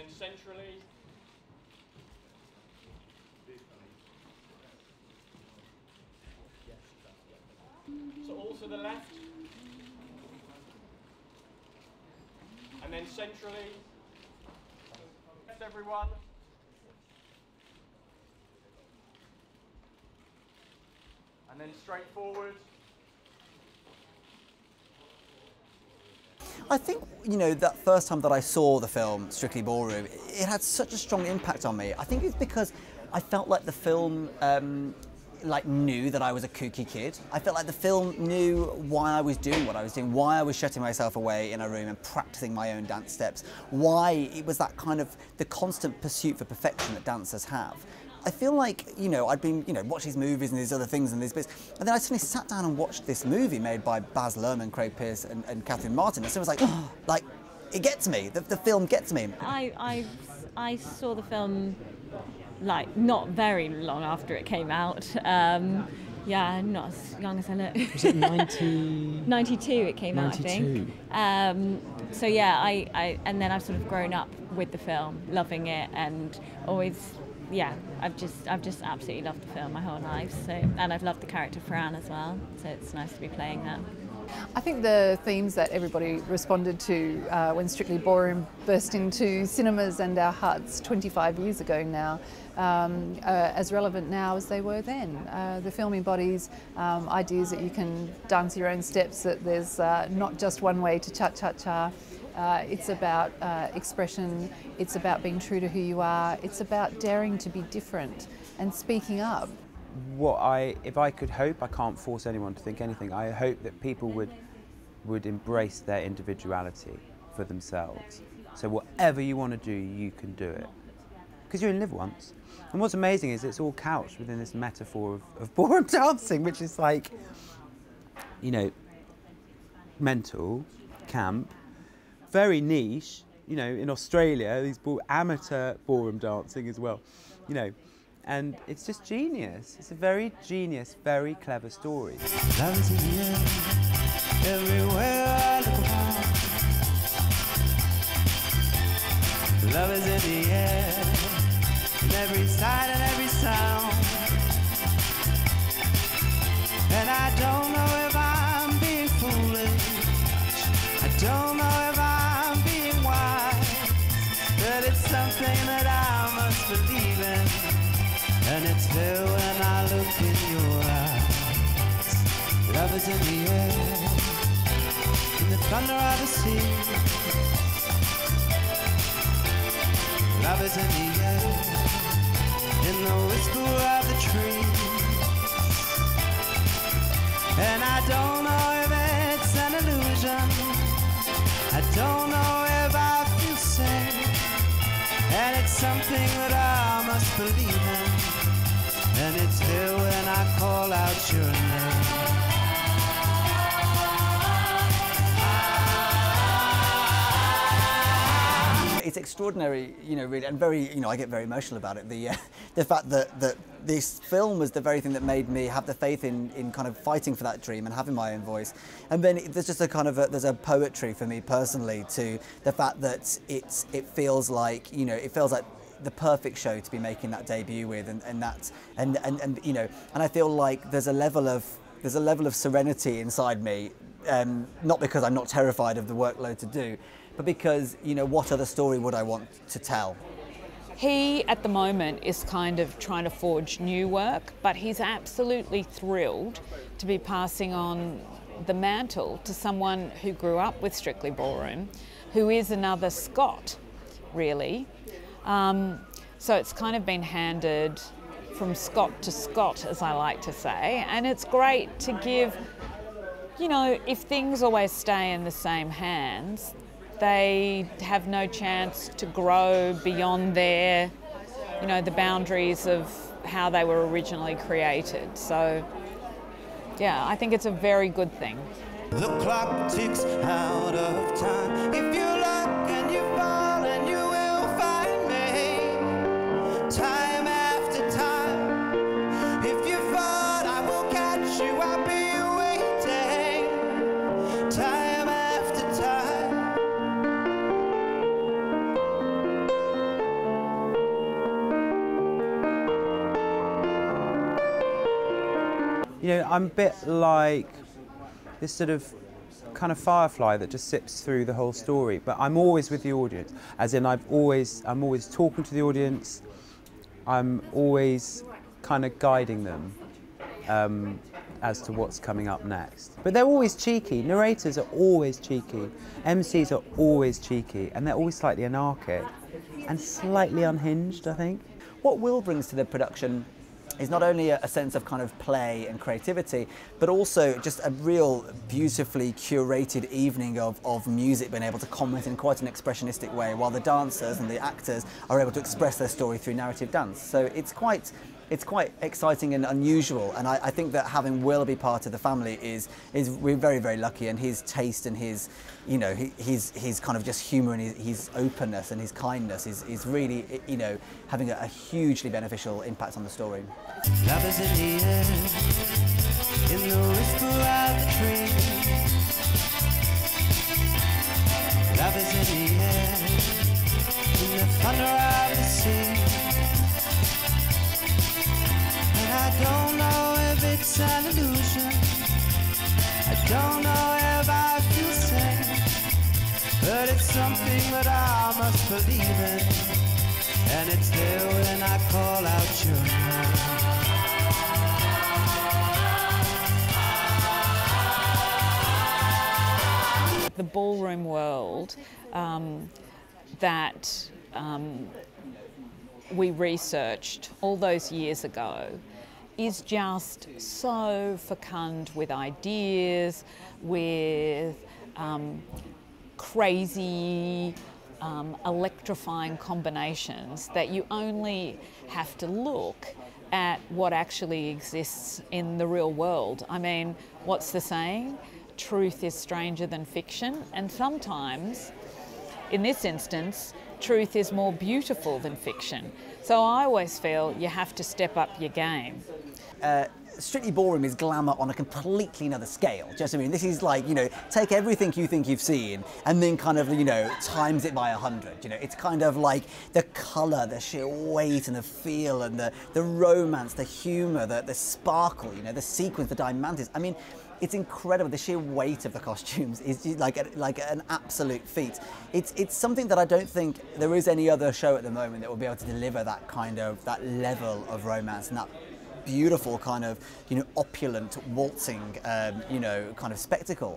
then centrally. So all to the left. And then centrally. Left, everyone. And then straight forward. I think, you know, that first time that I saw the film Strictly Ballroom, it had such a strong impact on me. I think it's because I felt like the film knew that I was a kooky kid. I felt like the film knew why I was doing what I was doing, why I was shutting myself away in a room and practicing my own dance steps, why it was that kind of the constant pursuit for perfection that dancers have. I feel like, you know, I'd been, you know, watching these movies and these other things and these bits, and then I suddenly sat down and watched this movie made by Baz Luhrmann, Craig Pearce and Catherine Martin, and so it was like, oh, like, it gets me, the film gets me. I saw the film, like, not very long after it came out. Yeah, not as young as I look. Was it 90? 92 it came 92. out, I think. So yeah, and then I've sort of grown up with the film, loving it, and always, yeah, I've just absolutely loved the film my whole life. So, and I've loved the character Fran as well. So it's nice to be playing that. I think the themes that everybody responded to when Strictly Ballroom burst into cinemas and our huts 25 years ago now are as relevant now as they were then. The film embodies ideas that you can dance your own steps, that there's not just one way to cha-cha-cha. It's about expression, it's about being true to who you are, it's about daring to be different and speaking up. If I could hope, I can't force anyone to think anything, I hope that people would embrace their individuality for themselves. So whatever you want to do, you can do it. Because you only live once. And what's amazing is it's all couched within this metaphor of ballroom dancing, which is like, you know, mental, camp, very niche, you know, in Australia, these amateur ballroom dancing as well, you know. And it's just genius. It's a very genius, very clever story. Love is in the air, everywhere I look around. Love is in the air, in every sight and every sound. And I don't know if I'm being foolish, I don't know if I'm being wise, but it's something that I must believe in. And it's there when I look in your eyes. Love is in the air, in the thunder of the sea. Love is in the air, in the whisper of the trees. And I don't know if it's an illusion, I don't know if I feel safe. And it's something that I must believe in. And it's here when I call out your name. It's extraordinary, you know, really, and very, you know, I get very emotional about it. The fact that this film was the very thing that made me have the faith in kind of fighting for that dream and having my own voice. And then there's just a kind of there's a poetry for me personally to the fact that it feels like, you know, it feels like the perfect show to be making that debut with, and you know, and I feel like there's a level of serenity inside me, not because I'm not terrified of the workload to do, but because, you know, what other story would I want to tell? He, at the moment, is kind of trying to forge new work, but he's absolutely thrilled to be passing on the mantle to someone who grew up with Strictly Ballroom, who is another Scot, really. So it's kind of been handed from Scot to Scot, as I like to say, and it's great to give, you know, if things always stay in the same hands, they have no chance to grow beyond their, you know, the boundaries of how they were originally created. So, yeah, I think it's a very good thing. The clock ticks out of time. If you look and you fall and you will find me. Time after time. If you fall, I will catch you. I'll be waiting. Time after time. You know, I'm a bit like this sort of kind of firefly that just sips through the whole story, but I'm always with the audience, as in I'm always talking to the audience, I'm always kind of guiding them as to what's coming up next. But they're always cheeky, narrators are always cheeky, MCs are always cheeky, and they're always slightly anarchic and slightly unhinged, I think. What Will brings to the production is not only a sense of kind of play and creativity, but also just a real beautifully curated evening of music being able to comment in quite an expressionistic way, while the dancers and the actors are able to express their story through narrative dance. So it's quite exciting and unusual, and I think that having Will be part of the family is we're very, very lucky, and his taste and his, you know, his kind of just humour and his openness and his kindness is really, you know, having a hugely beneficial impact on the story. Love is in the air, in the whisper of the tree. Love is in the air, in the thunder of the sea. And I don't know if it's an illusion, I don't know if I feel safe, but it's something that I must believe in, and it's there when I call out your name. The ballroom world that we researched all those years ago is just so fecund with ideas, with crazy, electrifying combinations that you only have to look at what actually exists in the real world. I mean, what's the saying? Truth is stranger than fiction, and sometimes, in this instance, truth is more beautiful than fiction. So I always feel you have to step up your game. Strictly Ballroom is glamour on a completely another scale. Just, I mean, this is like, you know, take everything you think you've seen and then kind of, you know, times it by 100. You know, it's kind of like the colour, the sheer weight and the feel and the romance, the humour, the sparkle, you know, the sequins, the diamantes. I mean, it's incredible. The sheer weight of the costumes is like an absolute feat. It's something that I don't think there is any other show at the moment that will be able to deliver that kind of, that level of romance and that beautiful kind of, you know, opulent waltzing, you know, kind of spectacle.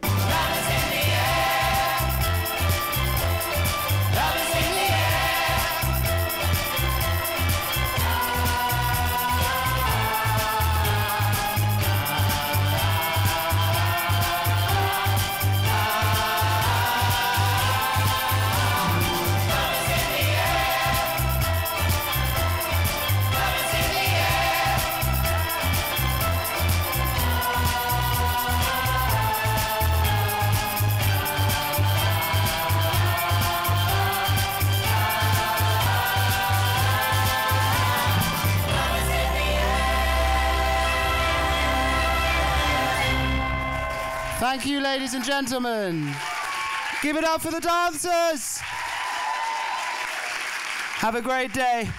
Thank you, ladies and gentlemen. Give it up for the dancers. Have a great day.